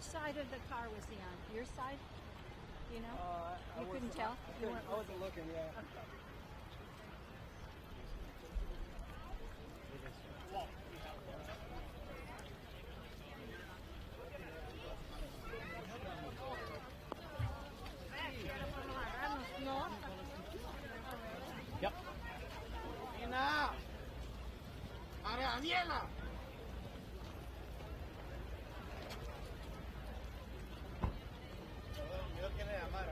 side of the car was he on? Your side? You know? You couldn't tell? I wasn't looking, yeah. Okay. Yep. Nina, María Daniela. Yo quiero llamar.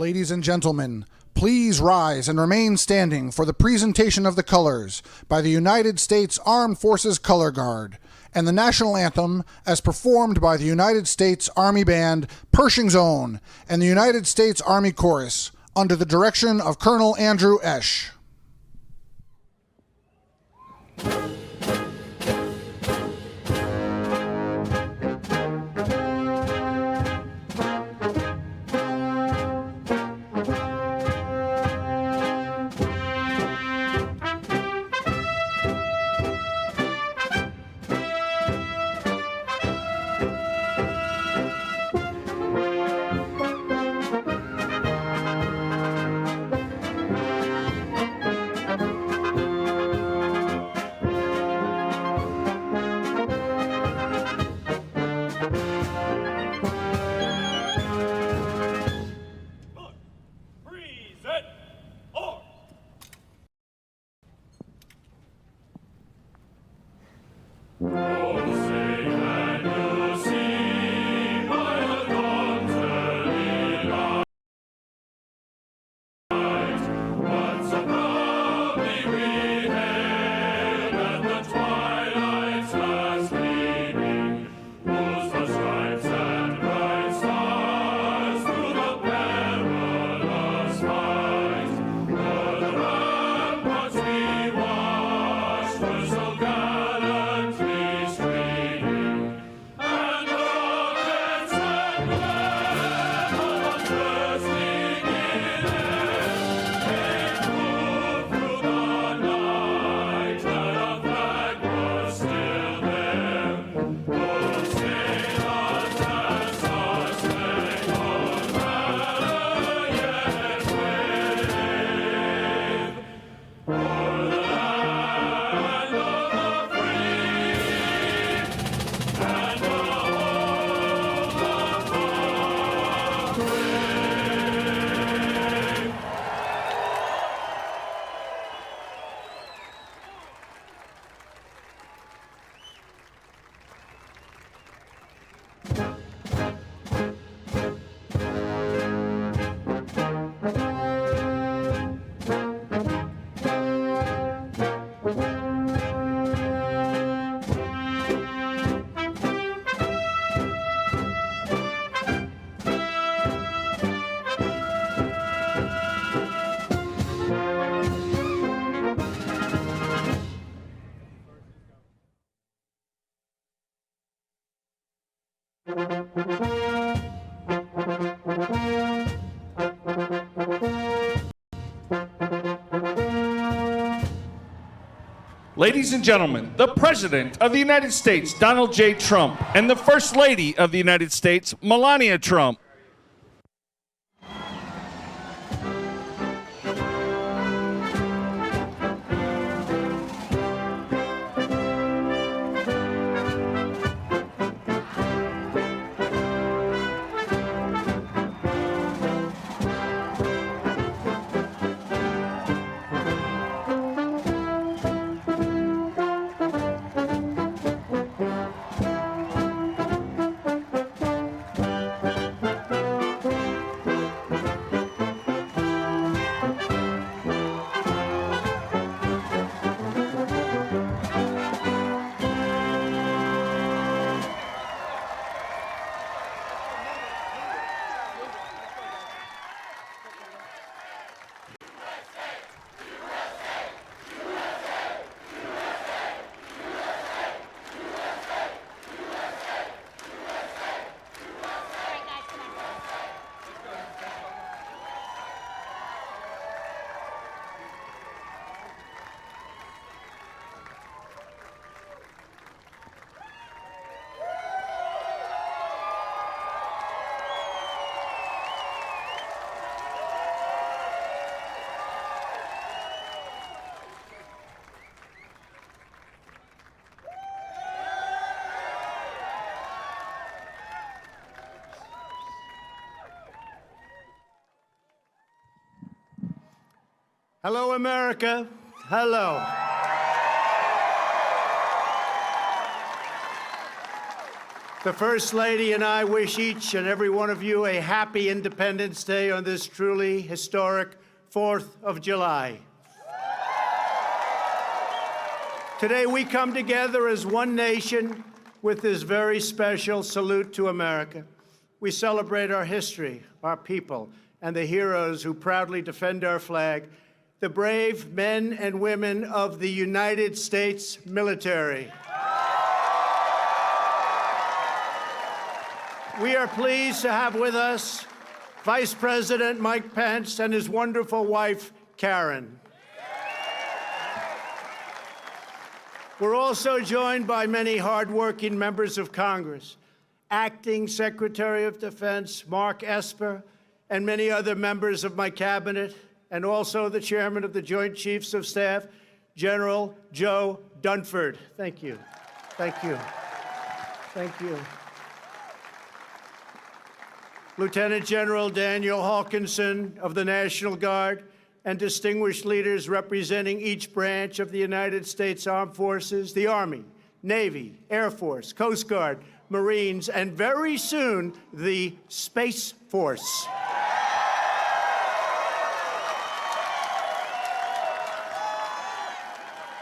Ladies and gentlemen, please rise and remain standing for the presentation of the colors by the United States Armed Forces Color Guard and the national anthem as performed by the United States Army Band, Pershing's Own, and the United States Army Chorus under the direction of Colonel Andrew Esch. Ladies and gentlemen, the President of the United States, Donald J. Trump, and the First Lady of the United States, Melania Trump. Hello, America. Hello. The First Lady and I wish each and every one of you a happy Independence Day on this truly historic 4th of July. Today we come together as one nation with this very special salute to America. We celebrate our history, our people, and the heroes who proudly defend our flag, the brave men and women of the United States military. We are pleased to have with us Vice President Mike Pence and his wonderful wife, Karen. We're also joined by many hardworking members of Congress, Acting Secretary of Defense Mark Esper, and many other members of my cabinet, and also the Chairman of the Joint Chiefs of Staff, General Joe Dunford. Thank you. Thank you. Thank you. Lieutenant General Daniel Hawkinson of the National Guard, and distinguished leaders representing each branch of the United States Armed Forces, the Army, Navy, Air Force, Coast Guard, Marines, and very soon, the Space Force.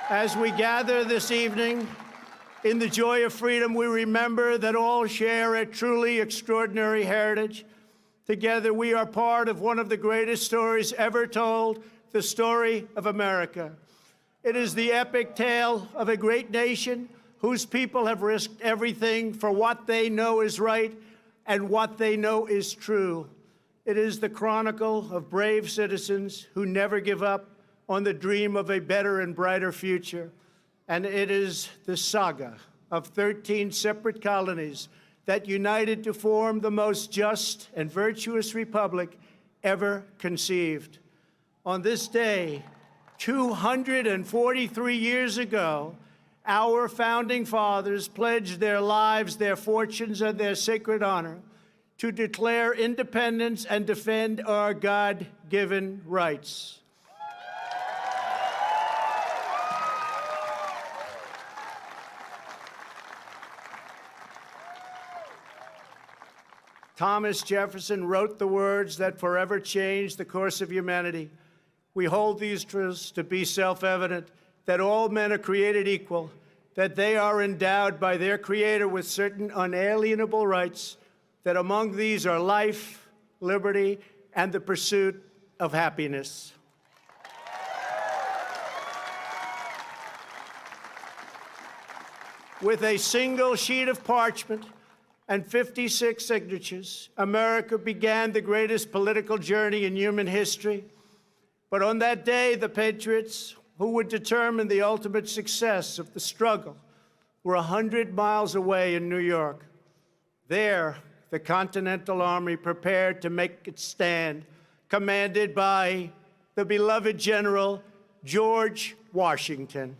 As we gather this evening, in the joy of freedom, we remember that all share a truly extraordinary heritage. Together, we are part of one of the greatest stories ever told, the story of America. It is the epic tale of a great nation whose people have risked everything for what they know is right and what they know is true. It is the chronicle of brave citizens who never give up on the dream of a better and brighter future. And it is the saga of 13 separate colonies that united to form the most just and virtuous republic ever conceived. On this day, 243 years ago, our founding fathers pledged their lives, their fortunes, and their sacred honor to declare independence and defend our God-given rights. Thomas Jefferson wrote the words that forever changed the course of humanity. We hold these truths to be self-evident, that all men are created equal, that they are endowed by their Creator with certain unalienable rights, that among these are life, liberty, and the pursuit of happiness. With a single sheet of parchment and 56 signatures, America began the greatest political journey in human history. But on that day, the patriots who would determine the ultimate success of the struggle were 100 miles away in New York. There, the Continental Army prepared to make its stand, commanded by the beloved General George Washington.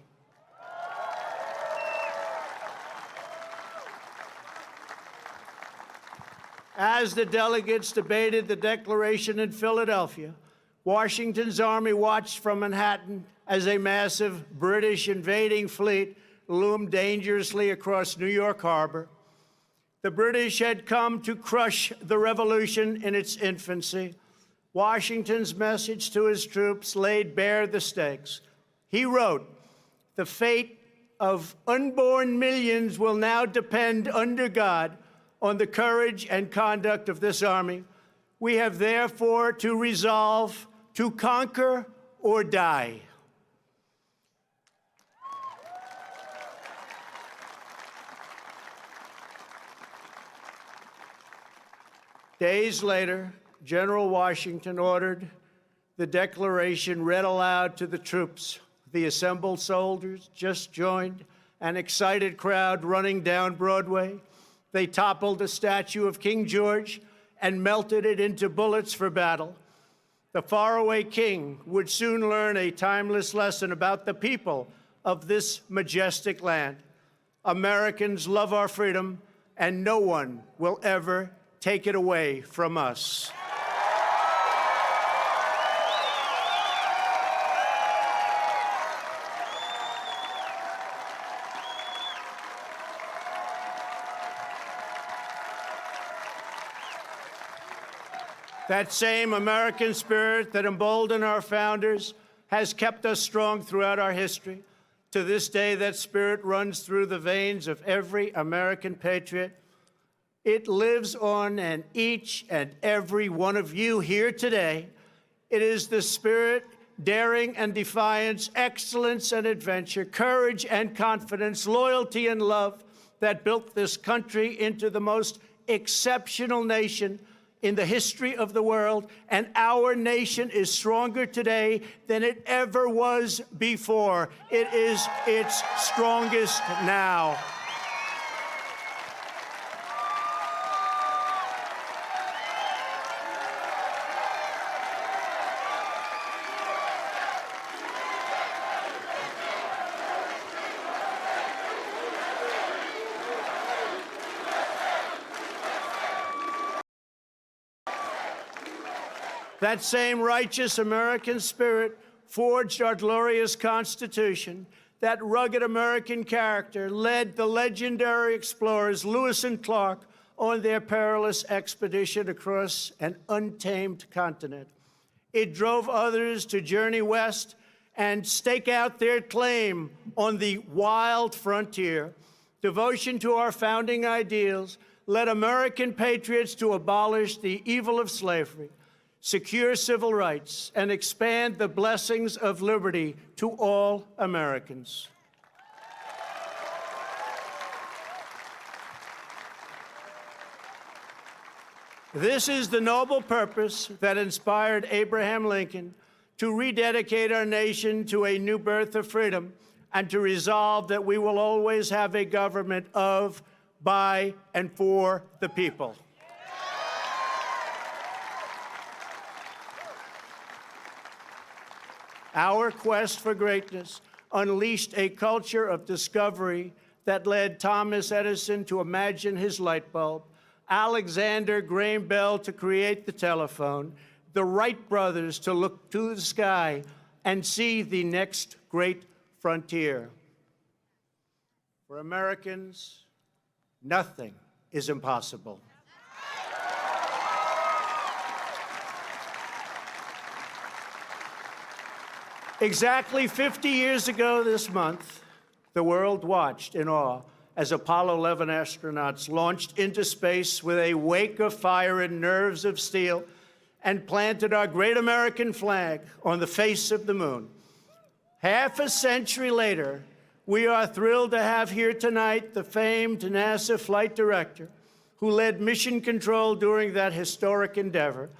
As the delegates debated the Declaration in Philadelphia, Washington's army watched from Manhattan as a massive British invading fleet loomed dangerously across New York Harbor. The British had come to crush the revolution in its infancy. Washington's message to his troops laid bare the stakes. He wrote, "The fate of unborn millions will now depend under God on the courage and conduct of this army. We have therefore to resolve to conquer or die." Days later, General Washington ordered the Declaration read aloud to the troops. The assembled soldiers just joined an excited crowd running down Broadway. They toppled a statue of King George and melted it into bullets for battle. The faraway king would soon learn a timeless lesson about the people of this majestic land. Americans love our freedom, and no one will ever take it away from us. That same American spirit that emboldened our founders has kept us strong throughout our history. To this day, that spirit runs through the veins of every American patriot. It lives on in each and every one of you here today. It is the spirit, daring and defiance, excellence and adventure, courage and confidence, loyalty and love that built this country into the most exceptional nation in the history of the world. And our nation is stronger today than it ever was before. It is its strongest now. That same righteous American spirit forged our glorious Constitution. That rugged American character led the legendary explorers Lewis and Clark on their perilous expedition across an untamed continent. It drove others to journey west and stake out their claim on the wild frontier. Devotion to our founding ideals led American patriots to abolish the evil of slavery, secure civil rights, and expand the blessings of liberty to all Americans. This is the noble purpose that inspired Abraham Lincoln to rededicate our nation to a new birth of freedom and to resolve that we will always have a government of, by, and for the people. Our quest for greatness unleashed a culture of discovery that led Thomas Edison to imagine his light bulb, Alexander Graham Bell to create the telephone, the Wright brothers to look to the sky and see the next great frontier. For Americans, nothing is impossible. Exactly 50 years ago this month, the world watched in awe as Apollo 11 astronauts launched into space with a wake of fire and nerves of steel and planted our great American flag on the face of the moon. Half a century later, we are thrilled to have here tonight the famed NASA flight director who led mission control during that historic endeavor,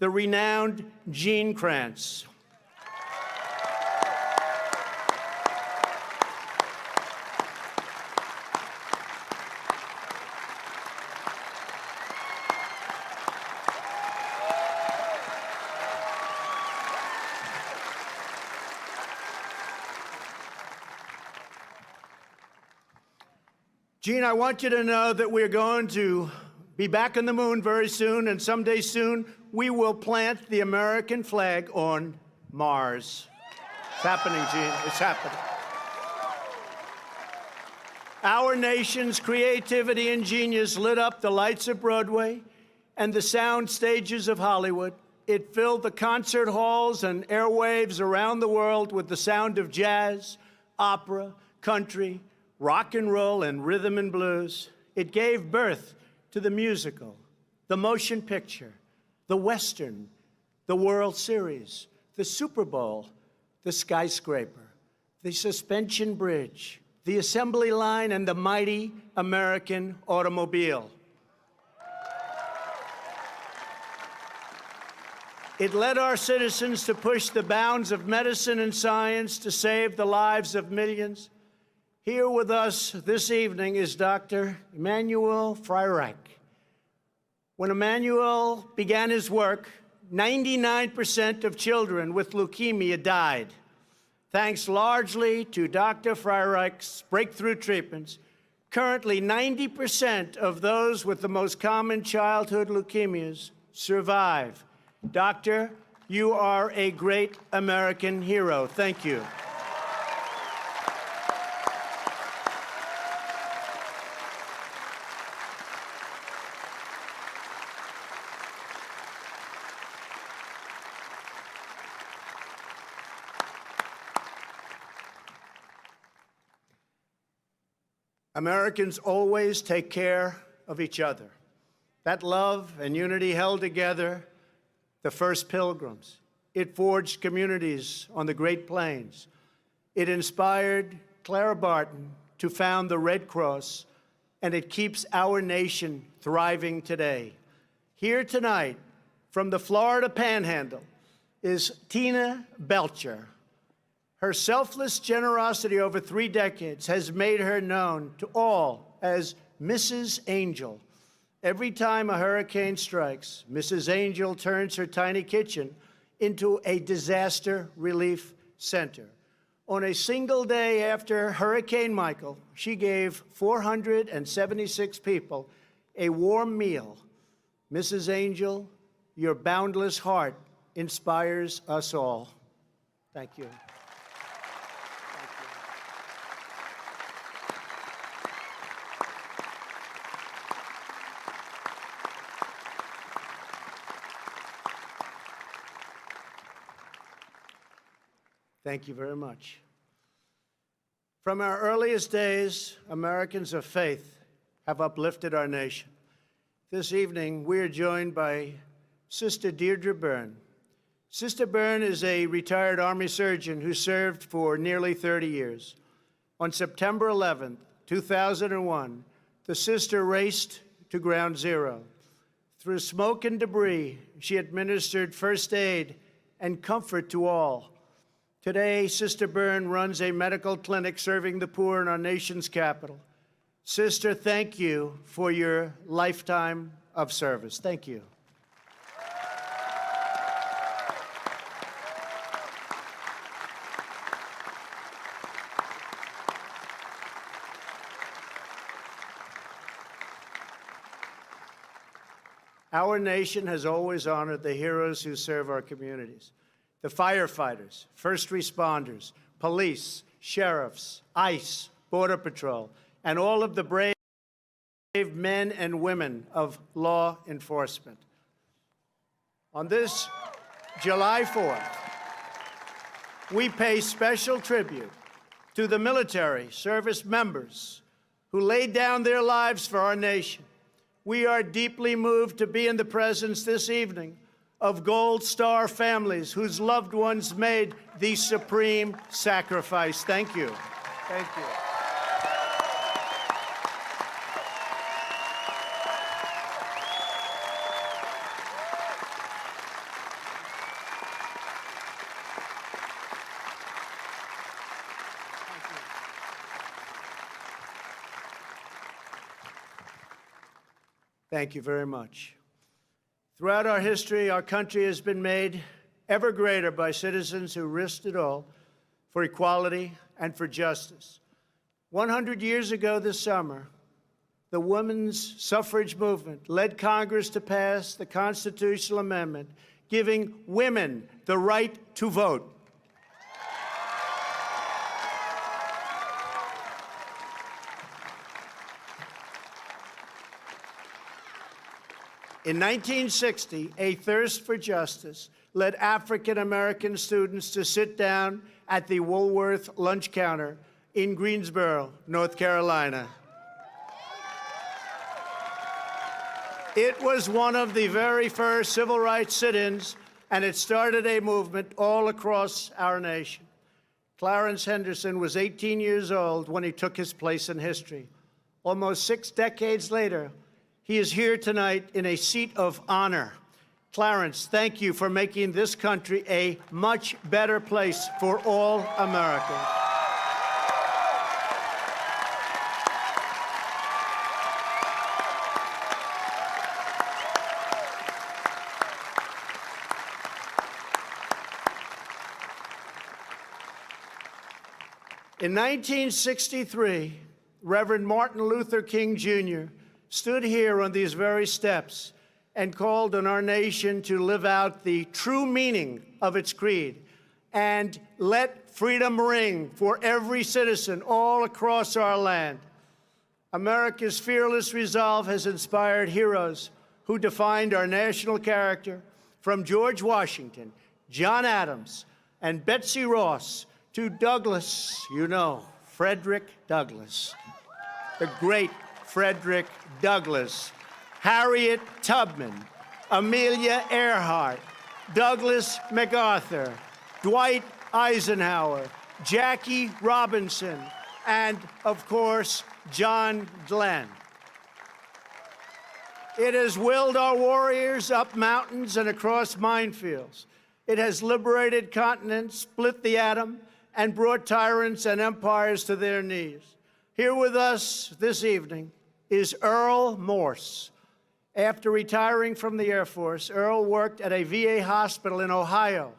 the renowned Gene Kranz. Gene, I want you to know that we're going to be back on the moon very soon, and someday soon we will plant the American flag on Mars. It's happening, Gene. It's happening. Our nation's creativity and genius lit up the lights of Broadway and the sound stages of Hollywood. It filled the concert halls and airwaves around the world with the sound of jazz, opera, country, rock and roll, and rhythm and blues. It gave birth to the musical, the motion picture, the Western, the World Series, the Super Bowl, the skyscraper, the suspension bridge, the assembly line, and the mighty American automobile. It led our citizens to push the bounds of medicine and science to save the lives of millions. Here with us this evening is Dr. Emanuel Freireich. When Emanuel began his work, 99% of children with leukemia died. Thanks largely to Dr. Freireich's breakthrough treatments, currently 90% of those with the most common childhood leukemias survive. Doctor, you are a great American hero. Thank you. Americans always take care of each other. That love and unity held together the first pilgrims. It forged communities on the Great Plains. It inspired Clara Barton to found the Red Cross, and it keeps our nation thriving today. Here tonight, from the Florida Panhandle, is Tina Belcher. Her selfless generosity over 3 decades has made her known to all as Mrs. Angel. Every time a hurricane strikes, Mrs. Angel turns her tiny kitchen into a disaster relief center. On a single day after Hurricane Michael, she gave 476 people a warm meal. Mrs. Angel, your boundless heart inspires us all. Thank you. Thank you very much. From our earliest days, Americans of faith have uplifted our nation. This evening, we are joined by Sister Deirdre Byrne. Sister Byrne is a retired Army surgeon who served for nearly 30 years. On September 11, 2001, the sister raced to Ground Zero. Through smoke and debris, she administered first aid and comfort to all. Today, Sister Byrne runs a medical clinic serving the poor in our nation's capital. Sister, thank you for your lifetime of service. Thank you. Our nation has always honored the heroes who serve our communities. The firefighters, first responders, police, sheriffs, ICE, Border Patrol, and all of the brave men and women of law enforcement. On this July 4th, we pay special tribute to the military service members who laid down their lives for our nation. We are deeply moved to be in the presence this evening of Gold Star families whose loved ones made the supreme sacrifice. Thank you. Thank you. Thank you very much. Throughout our history, our country has been made ever greater by citizens who risked it all for equality and for justice. 100 years ago this summer, the women's suffrage movement led Congress to pass the constitutional amendment giving women the right to vote. In 1960, a thirst for justice led African-American students to sit down at the Woolworth lunch counter in Greensboro, North Carolina. It was one of the very first civil rights sit-ins, and it started a movement all across our nation. Clarence Henderson was 18 years old when he took his place in history. Almost 6 decades later, he is here tonight in a seat of honor. Clarence, thank you for making this country a much better place for all Americans. In 1963, Reverend Martin Luther King Jr. stood here on these very steps and called on our nation to live out the true meaning of its creed and let freedom ring for every citizen all across our land. America's fearless resolve has inspired heroes who defined our national character, from George Washington, John Adams, and Betsy Ross to Douglas, Frederick Douglass. the great Frederick Douglass, Harriet Tubman, Amelia Earhart, Douglas MacArthur, Dwight Eisenhower, Jackie Robinson, and, of course, John Glenn. It has willed our warriors up mountains and across minefields. It has liberated continents, split the atom, and brought tyrants and empires to their knees. Here with us this evening is Earl Morse. After retiring from the Air Force, Earl worked at a VA hospital in Ohio.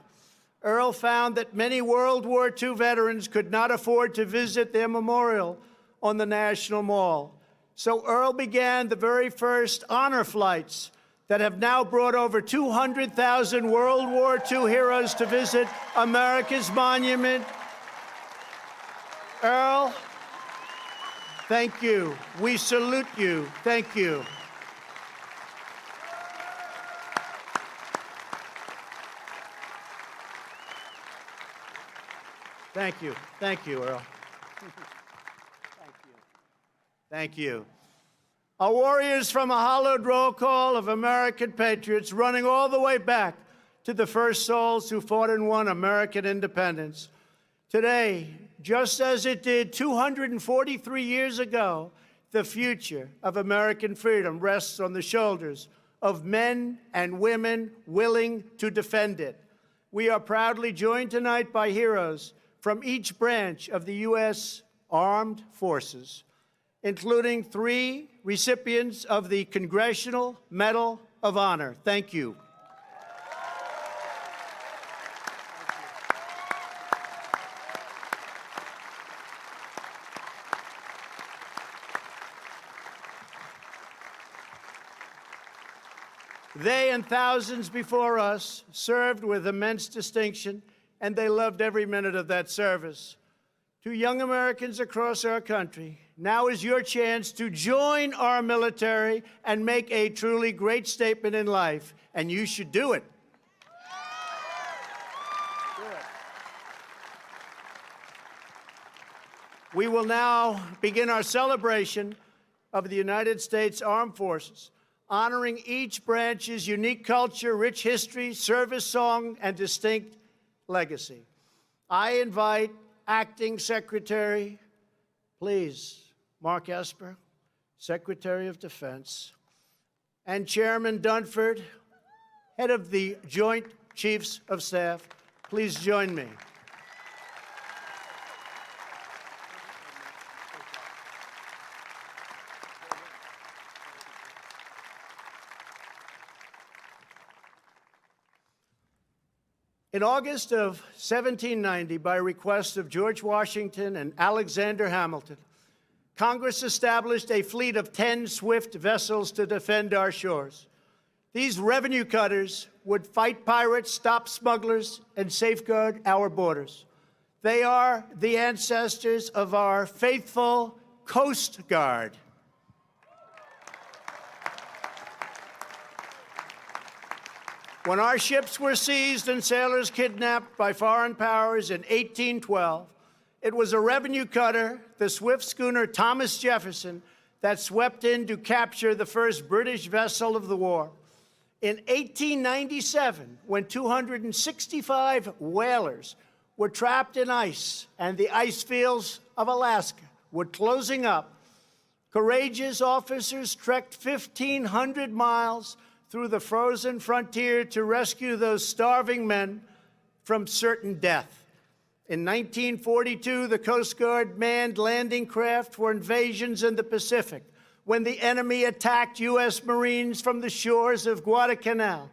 Earl found that many World War II veterans could not afford to visit their memorial on the National Mall. So Earl began the very first honor flights that have now brought over 200,000 World War II heroes to visit America's monument. Earl, thank you. We salute you. Thank you. Thank you. Thank you, Earl. Thank you. Our warriors from a hallowed roll call of American patriots running all the way back to the first souls who fought and won American independence. Today, just as it did 243 years ago, the future of American freedom rests on the shoulders of men and women willing to defend it. We are proudly joined tonight by heroes from each branch of the U.S. Armed Forces, including 3 recipients of the Congressional Medal of Honor. Thank you. They and thousands before us served with immense distinction, and they loved every minute of that service. To young Americans across our country, now is your chance to join our military and make a truly great statement in life, and you should do it. We will now begin our celebration of the United States Armed Forces, honoring each branch's unique culture, rich history, service song, and distinct legacy. I invite Acting Secretary, please, Mark Esper, Secretary of Defense, and Chairman Dunford, head of the Joint Chiefs of Staff, please join me. In August of 1790, by request of George Washington and Alexander Hamilton, Congress established a fleet of 10 swift vessels to defend our shores. These revenue cutters would fight pirates, stop smugglers, and safeguard our borders. They are the ancestors of our faithful Coast Guard. When our ships were seized and sailors kidnapped by foreign powers in 1812, it was a revenue cutter, the swift schooner Thomas Jefferson, that swept in to capture the first British vessel of the war. In 1897, when 265 whalers were trapped in ice and the ice fields of Alaska were closing up, courageous officers trekked 1,500 miles through the frozen frontier to rescue those starving men from certain death. In 1942, the Coast Guard manned landing craft for invasions in the Pacific when the enemy attacked U.S. Marines from the shores of Guadalcanal.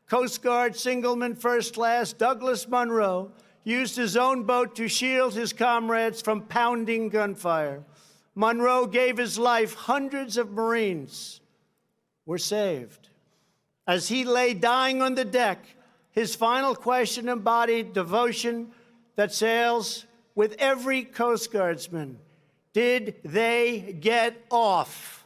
Coast Guard Signalman First Class Douglas Munro used his own boat to shield his comrades from pounding gunfire. Munro gave his life. Hundreds of Marines were saved. As he lay dying on the deck, his final question embodied devotion that sails with every Coast Guardsman. Did they get off?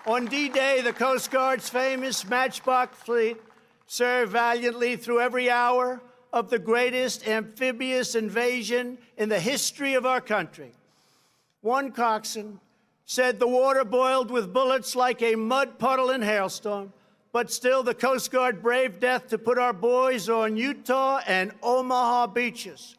On D-Day, the Coast Guard's famous Matchbox fleet served valiantly through every hour of the greatest amphibious invasion in the history of our country. One coxswain said the water boiled with bullets like a mud puddle in hailstorm, but still the Coast Guard braved death to put our boys on Utah and Omaha beaches.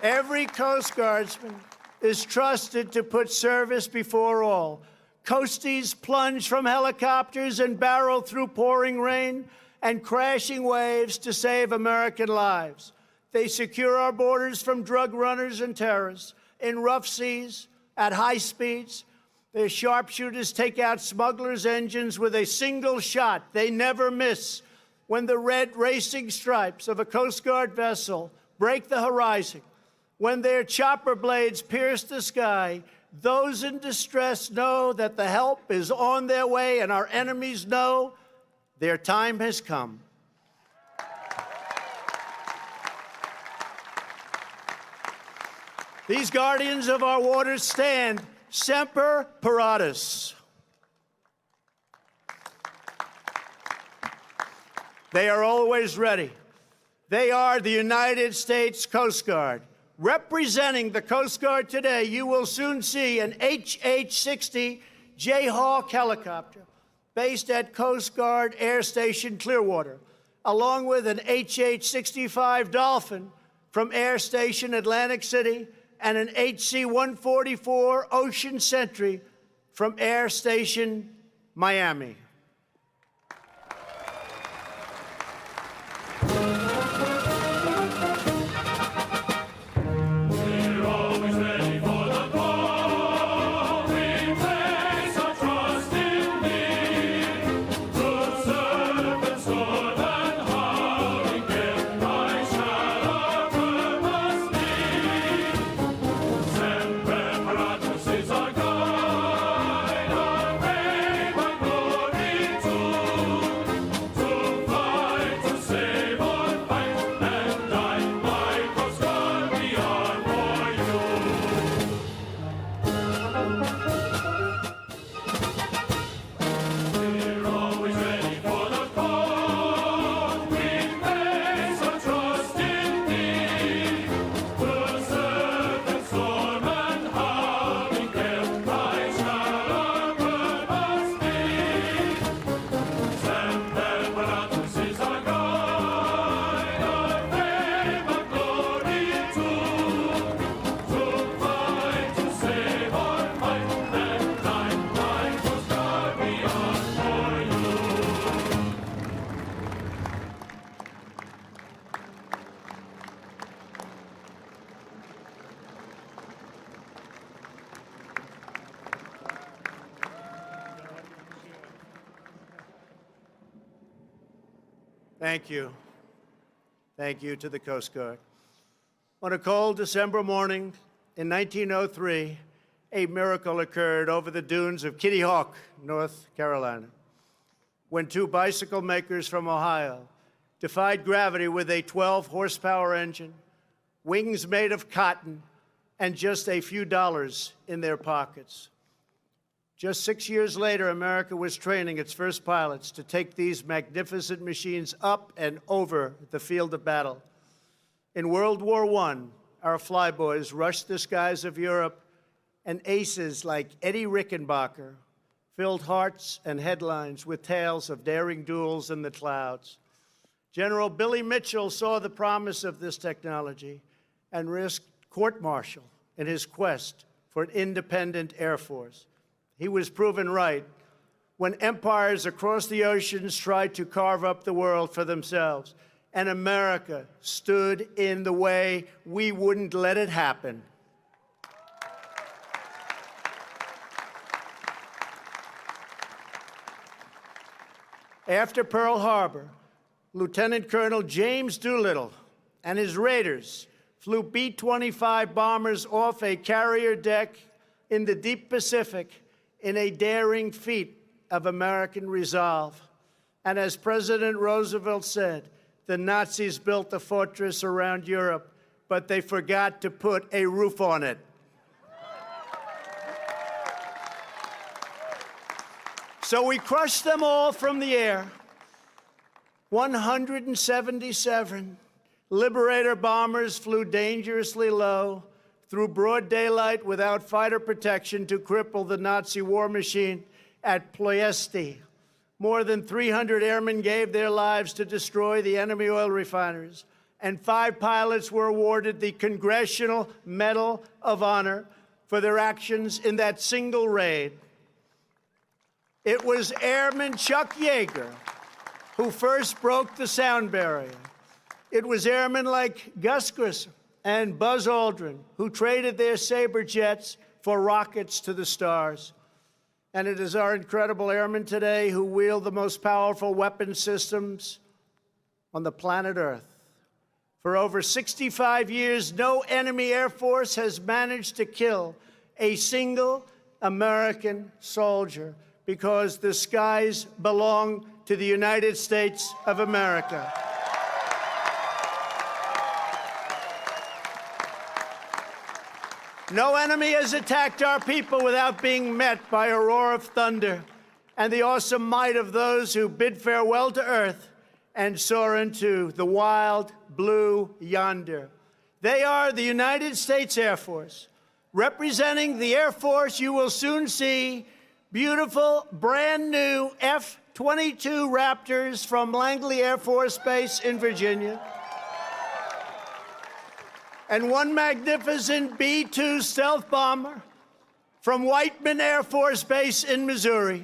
Every Coast Guardsman is trusted to put service before all. Coasties plunge from helicopters and barrel through pouring rain and crashing waves to save American lives. They secure our borders from drug runners and terrorists in rough seas, at high speeds. Their sharpshooters take out smugglers' engines with a single shot. They never miss. When the red racing stripes of a Coast Guard vessel break the horizon, when their chopper blades pierce the sky, those in distress know that the help is on their way, and our enemies know their time has come. These guardians of our waters stand semper paratus. They are always ready. They are the United States Coast Guard. Representing the Coast Guard today, you will soon see an HH-60 Jayhawk helicopter based at Coast Guard Air Station Clearwater, along with an HH-65 Dolphin from Air Station Atlantic City and an HC-144 Ocean Sentry from Air Station Miami. Thank you. Thank you to the Coast Guard. On a cold December morning in 1903, a miracle occurred over the dunes of Kitty Hawk, North Carolina, when two bicycle makers from Ohio defied gravity with a 12-horsepower engine, wings made of cotton, and just a few dollars in their pockets. Just 6 years later, America was training its first pilots to take these magnificent machines up and over the field of battle. In World War I, our flyboys rushed the skies of Europe, and aces like Eddie Rickenbacker filled hearts and headlines with tales of daring duels in the clouds. General Billy Mitchell saw the promise of this technology and risked court-martial in his quest for an independent Air Force. He was proven right when empires across the oceans tried to carve up the world for themselves, and America stood in the way. We wouldn't let it happen. After Pearl Harbor, Lieutenant Colonel James Doolittle and his raiders flew B-25 bombers off a carrier deck in the deep Pacific in a daring feat of American resolve. And as President Roosevelt said, the Nazis built a fortress around Europe, but they forgot to put a roof on it. So we crushed them all from the air. 177 Liberator bombers flew dangerously low through broad daylight without fighter protection to cripple the Nazi war machine at Ploiesti. More than 300 airmen gave their lives to destroy the enemy oil refineries, and 5 pilots were awarded the Congressional Medal of Honor for their actions in that single raid. It was Airman Chuck Yeager who first broke the sound barrier. It was airmen like Gus Grissom and Buzz Aldrin who traded their Sabre jets for rockets to the stars. And it is our incredible airmen today who wield the most powerful weapon systems on the planet Earth. For over 65 years, no enemy air force has managed to kill a single American soldier because the skies belong to the United States of America. No enemy has attacked our people without being met by a roar of thunder and the awesome might of those who bid farewell to earth and soar into the wild blue yonder. They are the United States Air Force. Representing the Air Force, you will soon see beautiful, brand new F-22 Raptors from Langley Air Force Base in Virginia, and one magnificent B-2 stealth bomber from Whiteman Air Force Base in Missouri.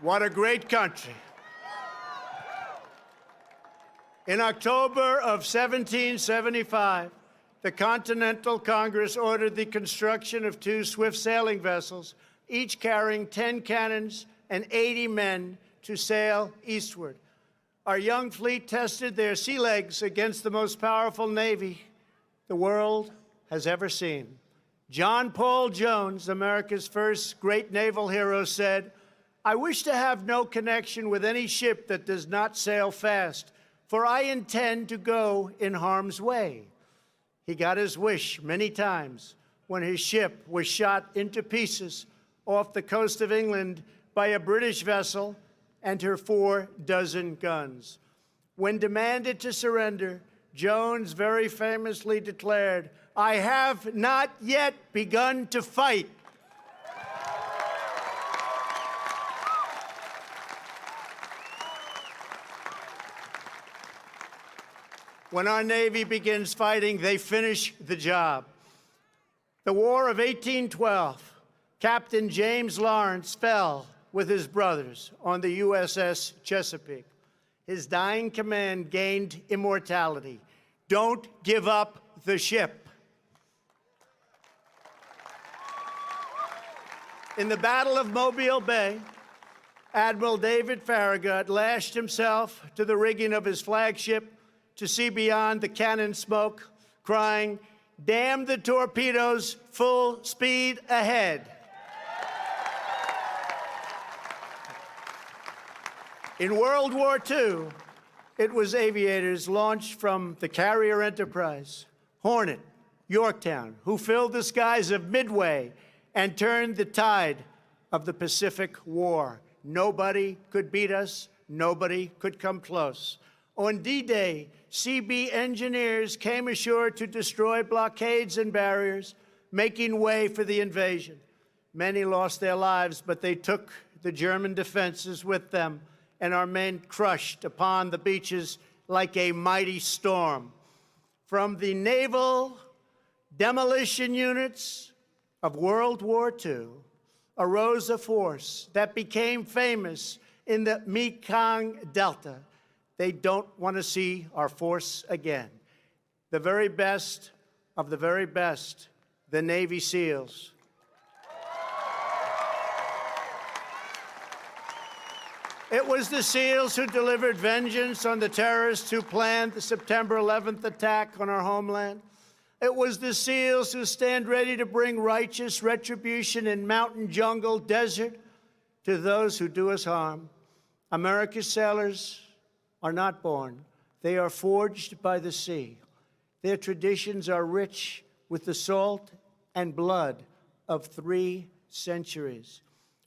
What a great country. In October of 1775, the Continental Congress ordered the construction of 2 swift sailing vessels, each carrying 10 cannons and 80 men to sail eastward. Our young fleet tested their sea legs against the most powerful navy the world has ever seen. John Paul Jones, America's first great naval hero, said, "I wish to have no connection with any ship that does not sail fast, for I intend to go in harm's way." He got his wish many times when his ship was shot into pieces off the coast of England by a British vessel and her 4 dozen guns. When demanded to surrender, Jones very famously declared, "I have not yet begun to fight." When our Navy begins fighting, they finish the job. The War of 1812, Captain James Lawrence fell with his brothers on the USS Chesapeake. His dying command gained immortality. Don't give up the ship. In the Battle of Mobile Bay, Admiral David Farragut lashed himself to the rigging of his flagship to see beyond the cannon smoke, crying, "Damn the torpedoes, full speed ahead." In World War II, it was aviators launched from the carrier Enterprise, Hornet, Yorktown, who filled the skies of Midway and turned the tide of the Pacific War. Nobody could beat us. Nobody could come close. On D-Day, CB engineers came ashore to destroy blockades and barriers, making way for the invasion. Many lost their lives, but they took the German defenses with them, and our men crushed upon the beaches like a mighty storm. From the naval demolition units of World War II arose a force that became famous in the Mekong Delta. They don't want to see our force again. The very best of the very best, the Navy SEALs. It was the SEALs who delivered vengeance on the terrorists who planned the September 11th attack on our homeland. It was the SEALs who stand ready to bring righteous retribution in mountain, jungle, desert to those who do us harm. America's sailors are not born. They are forged by the sea. Their traditions are rich with the salt and blood of 3 centuries.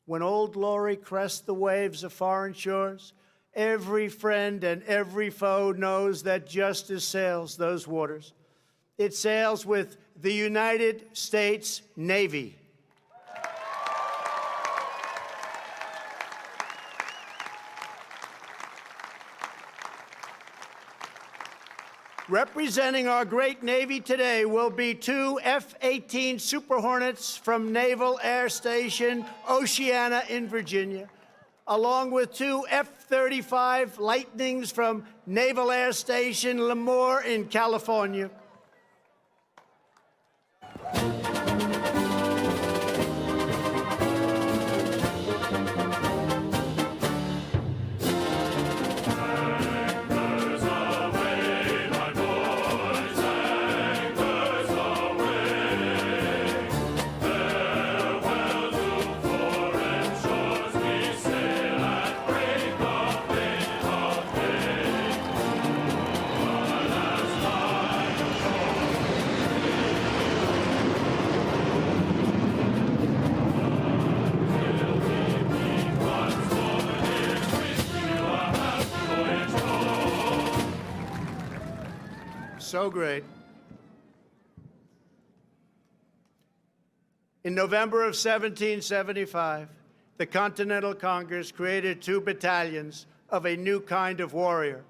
When Old Glory crests the waves of foreign shores, every friend and every foe knows that justice sails those waters. It sails with the United States Navy. Representing our great Navy today will be 2 F-18 Super Hornets from Naval Air Station Oceana in Virginia, along with 2 F-35 Lightnings from Naval Air Station Lemoore in California. So great. In November of 1775, the Continental Congress created 2 battalions of a new kind of warrior,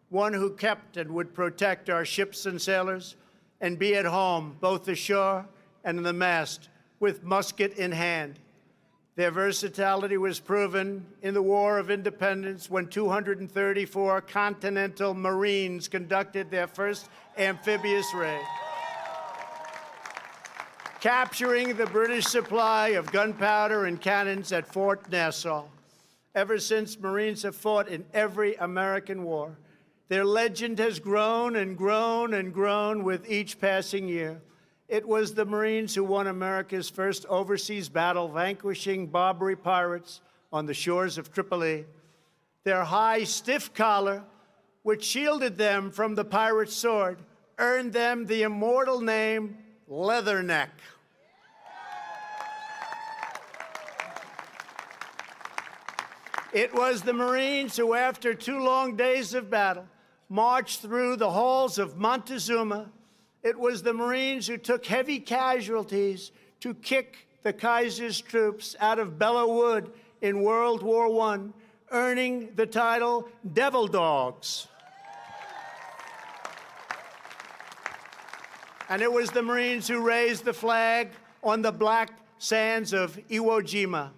one who kept and would protect our ships and sailors and be at home, both ashore and in the mast, with musket in hand. Their versatility was proven in the War of Independence when 234 Continental Marines conducted their first amphibious raid, capturing the British supply of gunpowder and cannons at Fort Nassau. Ever since, Marines have fought in every American war. Their legend has grown and grown and grown with each passing year. It was the Marines who won America's first overseas battle, vanquishing Barbary pirates on the shores of Tripoli. Their high, stiff collar, which shielded them from the pirate's sword, earned them the immortal name Leatherneck. It was the Marines who, after 2 long days of battle, marched through the halls of Montezuma. It was the Marines who took heavy casualties to kick the Kaiser's troops out of Belleau Wood in World War I, earning the title Devil Dogs. And it was the Marines who raised the flag on the black sands of Iwo Jima.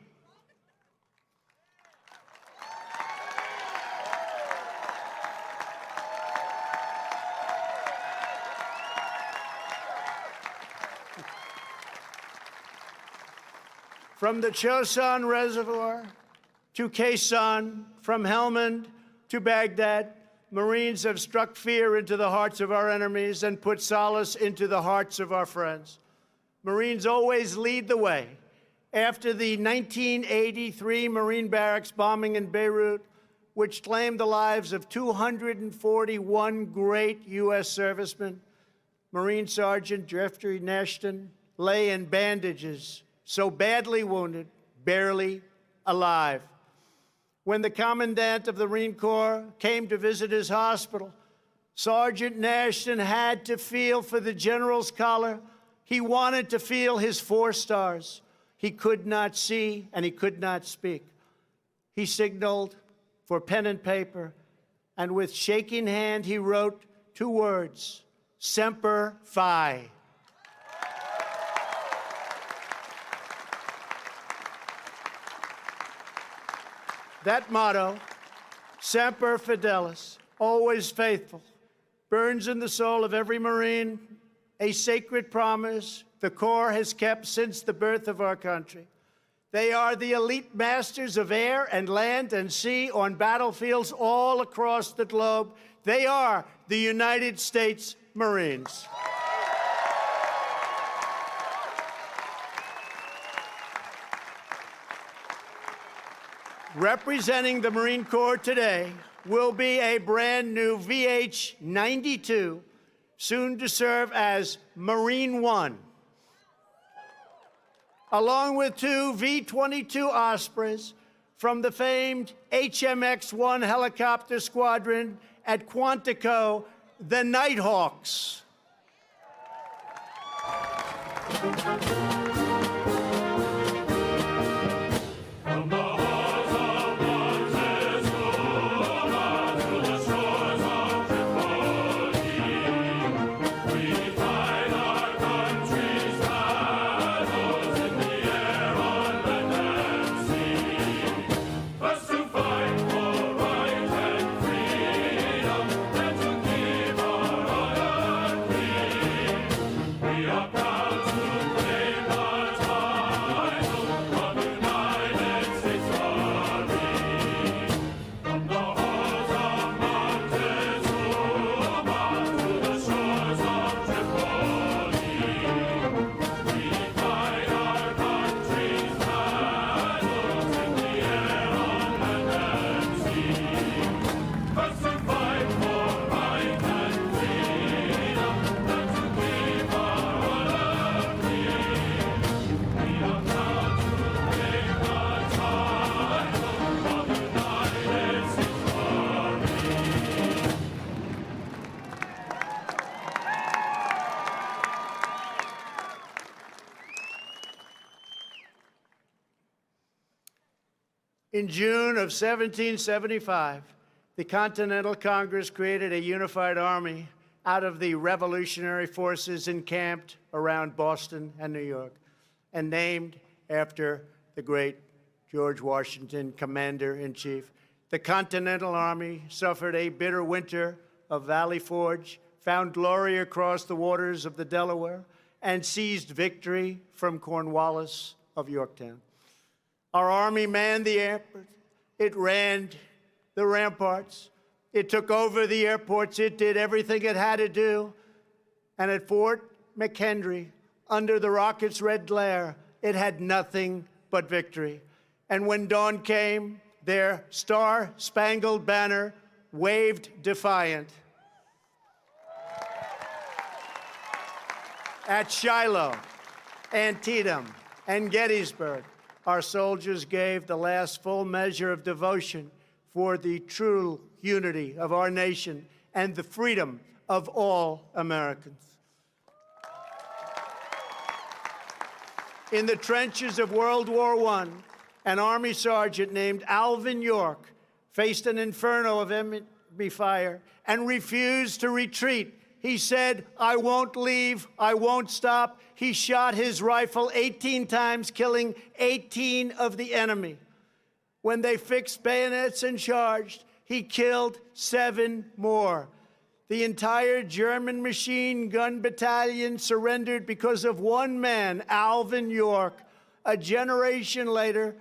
From the Chosin Reservoir to Quezon, from Helmand to Baghdad, Marines have struck fear into the hearts of our enemies and put solace into the hearts of our friends. Marines always lead the way. After the 1983 Marine barracks bombing in Beirut, which claimed the lives of 241 great U.S. servicemen, Marine Sergeant Jeffrey Nashton lay in bandages, so badly wounded, barely alive. When the commandant of the Marine Corps came to visit his hospital, Sergeant Nashton had to feel for the general's collar. He wanted to feel his 4 stars. He could not see and he could not speak. He signaled for pen and paper, and with shaking hand he wrote 2 words, Semper Fi. That motto, Semper Fidelis, always faithful, burns in the soul of every Marine, a sacred promise the Corps has kept since the birth of our country. They are the elite masters of air and land and sea on battlefields all across the globe. They are the United States Marines. Representing the Marine Corps today will be a brand new VH-92, soon to serve as Marine One, along with 2 V-22 Ospreys from the famed HMX-1 helicopter squadron at Quantico, the Nighthawks. In June of 1775, the Continental Congress created a unified army out of the revolutionary forces encamped around Boston and New York, and named after the great George Washington, Commander-in-Chief. The Continental Army suffered a bitter winter of Valley Forge, found glory across the waters of the Delaware, and seized victory from Cornwallis of Yorktown. Our Army manned the airport. It ran the ramparts. It took over the airports. It did everything it had to do. And at Fort McHenry, under the rocket's red glare, it had nothing but victory. And when dawn came, their star-spangled banner waved defiant. At Shiloh, Antietam, and Gettysburg, our soldiers gave the last full measure of devotion for the true unity of our nation and the freedom of all Americans. In the trenches of World War I, an Army sergeant named Alvin York faced an inferno of enemy fire and refused to retreat. He said, "I won't leave, I won't stop." He shot his rifle 18 times, killing 18 of the enemy. When they fixed bayonets and charged, he killed 7 more. The entire German machine gun battalion surrendered because of one man, Alvin York. A generation later,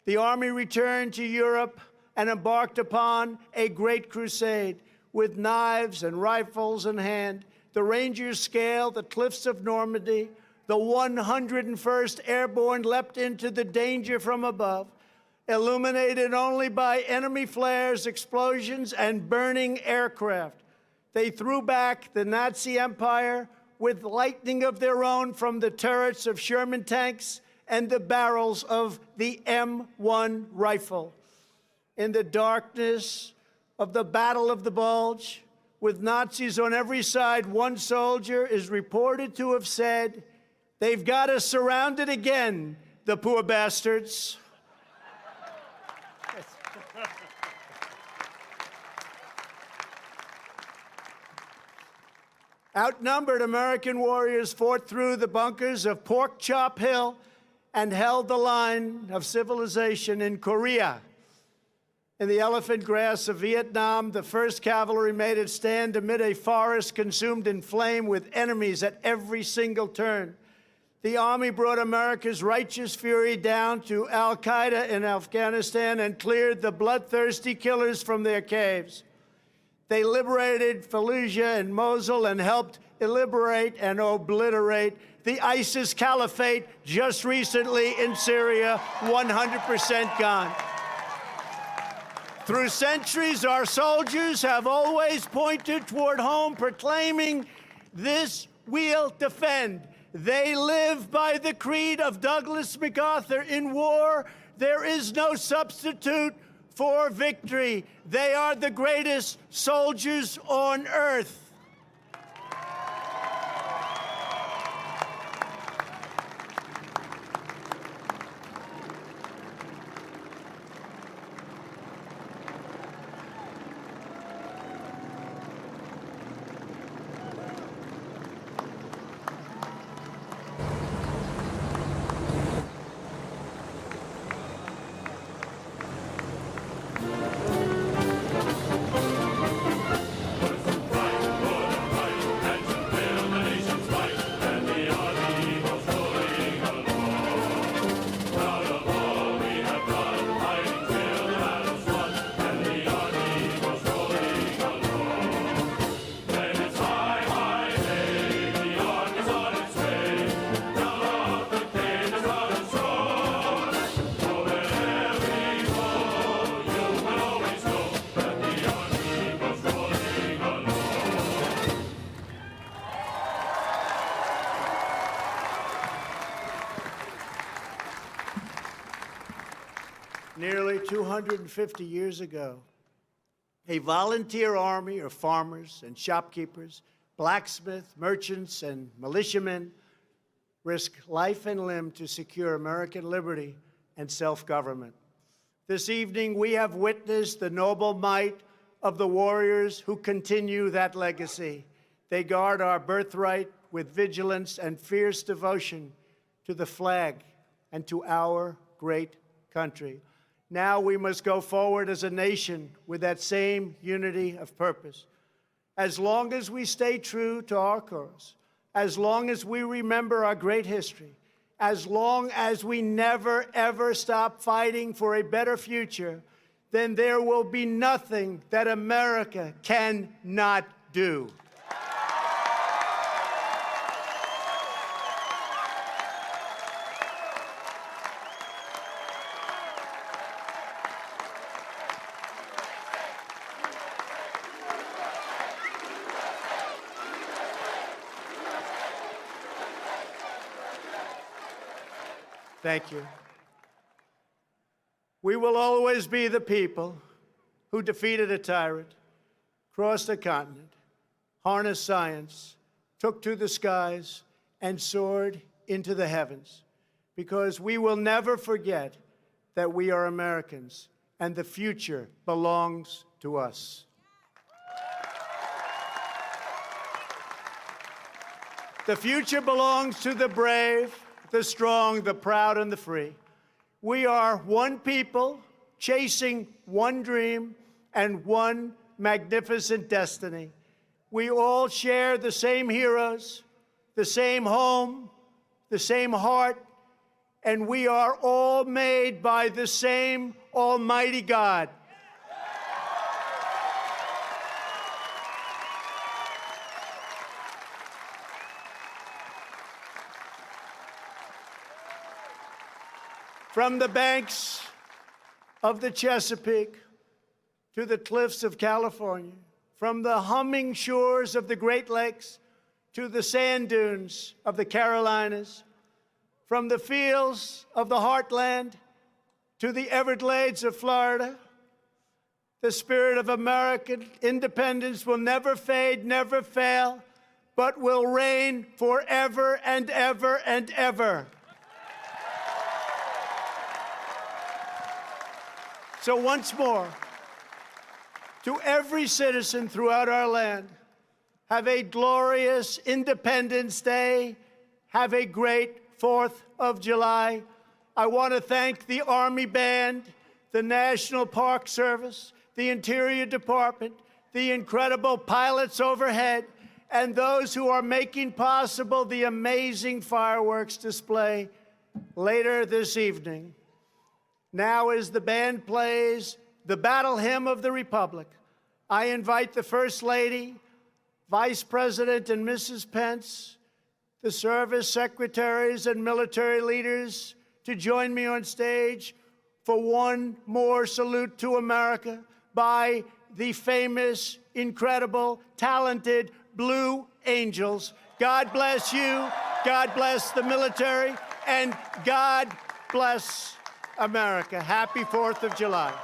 the Army returned to Europe and embarked upon a great crusade. With knives and rifles in hand, the Rangers scaled the cliffs of Normandy. The 101st Airborne leapt into the danger from above, illuminated only by enemy flares, explosions, and burning aircraft. They threw back the Nazi Empire with lightning of their own from the turrets of Sherman tanks and the barrels of the M1 rifle. In the darkness of the Battle of the Bulge, with Nazis on every side, one soldier is reported to have said, "They've got us surrounded again, the poor bastards." Outnumbered, American warriors fought through the bunkers of Pork Chop Hill and held the line of civilization in Korea. In the elephant grass of Vietnam, the 1st Cavalry made its stand amid a forest consumed in flame with enemies at every single turn. The Army brought America's righteous fury down to al-Qaeda in Afghanistan and cleared the bloodthirsty killers from their caves. They liberated Fallujah and Mosul and helped liberate and obliterate the ISIS caliphate just recently in Syria, 100% gone. Through centuries, our soldiers have always pointed toward home, proclaiming, "This we'll defend." They live by the creed of Douglas MacArthur: "In war, there is no substitute for victory." They are the greatest soldiers on earth. Nearly 250 years ago, a volunteer army of farmers and shopkeepers, blacksmiths, merchants, and militiamen risked life and limb to secure American liberty and self-government. This evening, we have witnessed the noble might of the warriors who continue that legacy. They guard our birthright with vigilance and fierce devotion to the flag and to our great country. Now we must go forward as a nation with that same unity of purpose. As long as we stay true to our cause, as long as we remember our great history, as long as we never, ever stop fighting for a better future, then there will be nothing that America cannot do. Thank you. We will always be the people who defeated a tyrant, crossed a continent, harnessed science, took to the skies, and soared into the heavens, because we will never forget that we are Americans and the future belongs to us. The future belongs to the brave, the strong, the proud, and the free. We are one people chasing one dream and one magnificent destiny. We all share the same heroes, the same home, the same heart, and we are all made by the same Almighty God. From the banks of the Chesapeake to the cliffs of California, from the humming shores of the Great Lakes to the sand dunes of the Carolinas, from the fields of the heartland to the Everglades of Florida, the spirit of American independence will never fade, never fail, but will reign forever and ever and ever. So once more, to every citizen throughout our land, have a glorious Independence Day. Have a great 4th of July. I want to thank the Army Band, the National Park Service, the Interior Department, the incredible pilots overhead, and those who are making possible the amazing fireworks display later this evening. Now, as the band plays the Battle Hymn of the Republic, I invite the First Lady, Vice President and Mrs. Pence, the service secretaries and military leaders to join me on stage for one more salute to America by the famous, incredible, talented Blue Angels. God bless you, God bless the military, and God bless America. Happy 4th of July.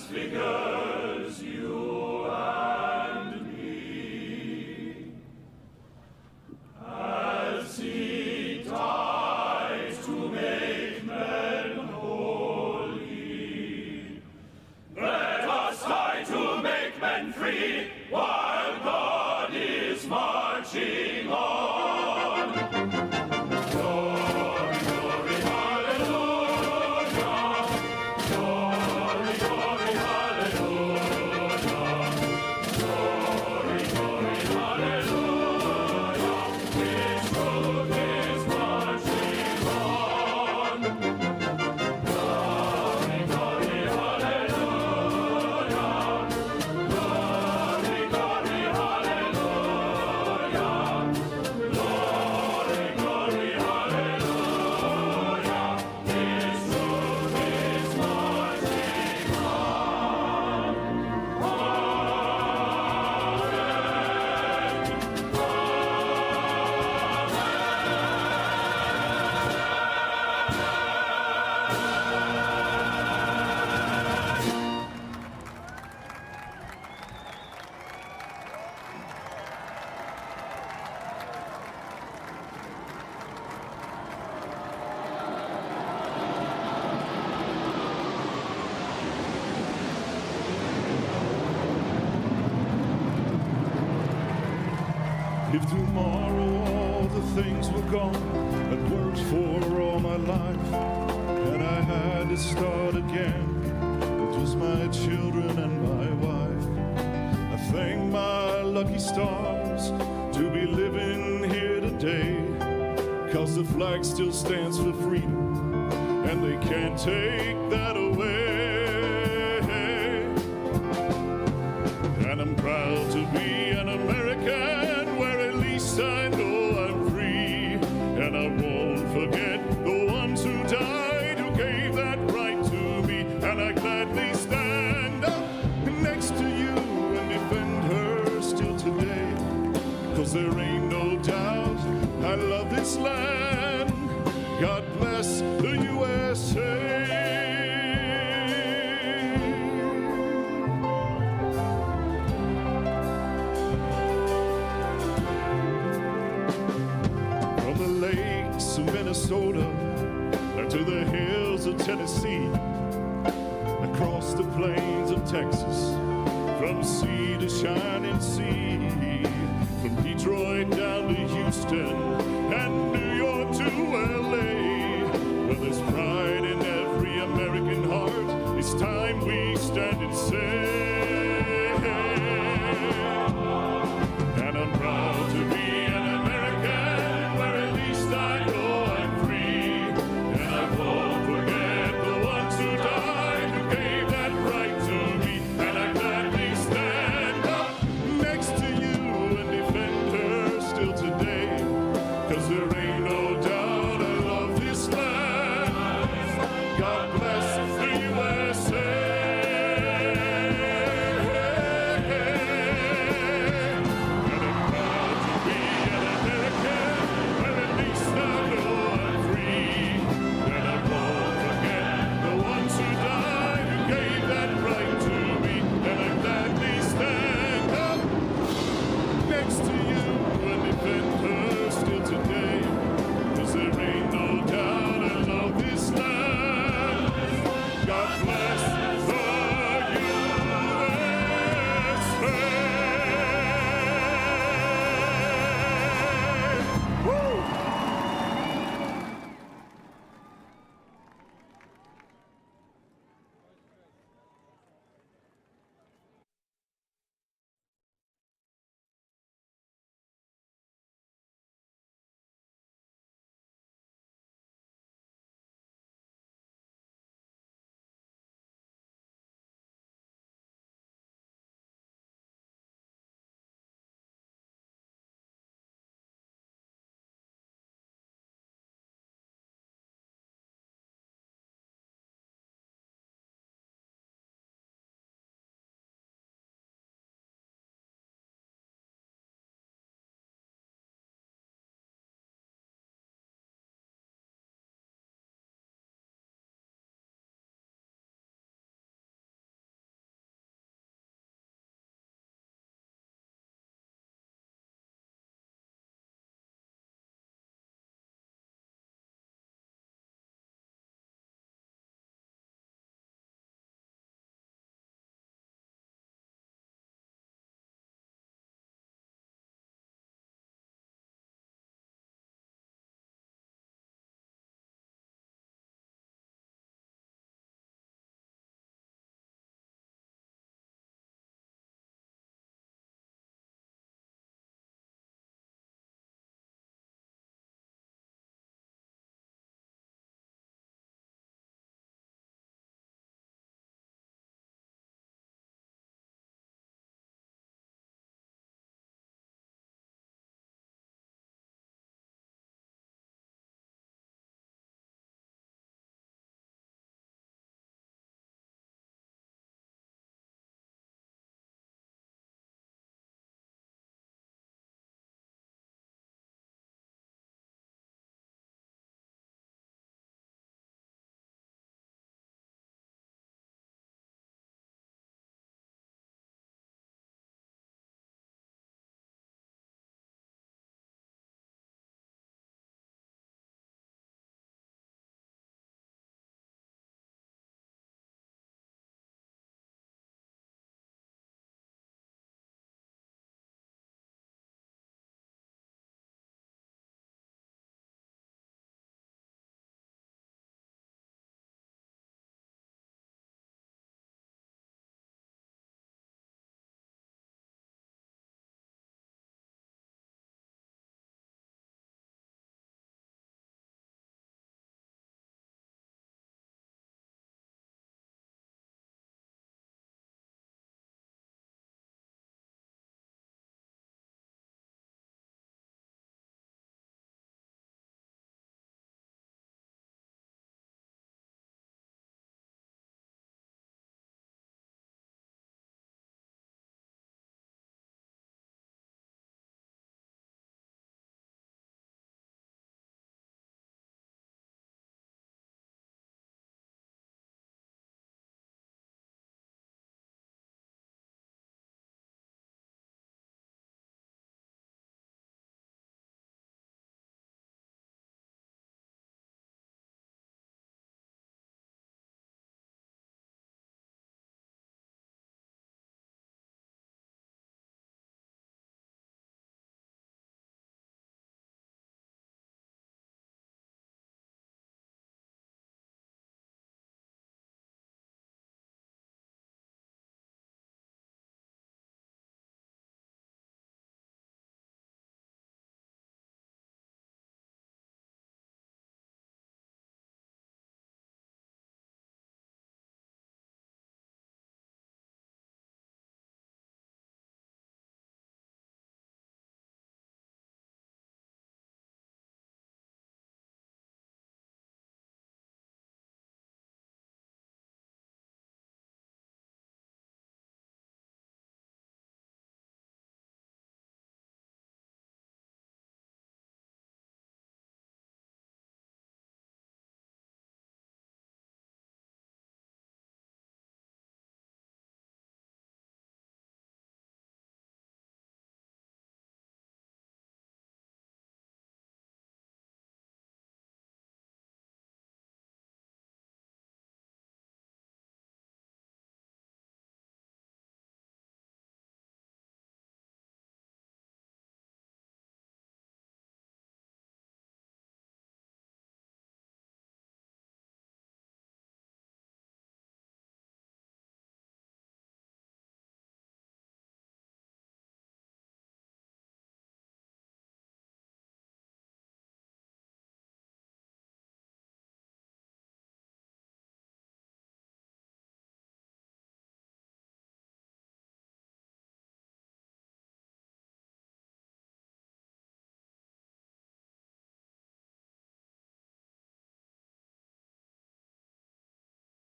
transfigures you and me. As he dies to make men holy, let us die to make men free while God is marching on. Glory, glory, hallelujah. Glory, glory, hallelujah. Glory, glory, hallelujah. His truth is marching on. Glory, glory, hallelujah. Glory, glory, hallelujah. Glory, glory, hallelujah. His truth is marching If tomorrow all the things were gone I'd worked for all my life, and I had to start again with just my children and my wife, I thank my lucky stars to be living here today, 'cause the flag still stands for freedom and they can't take that away. And I'm proud to be an American, where at least I know I'm free. And I won't forget the ones who died, who gave that right to me. And I gladly stand up next to you and defend her still today. 'Cause there ain't no doubt I love this land. God bless the USA. From the lakes of Minnesota to the hills of Tennessee, across the plains of Texas, from sea to shining sea, from Detroit down to Houston and New York to LA. But there's pride in every American heart. It's time we stand and say,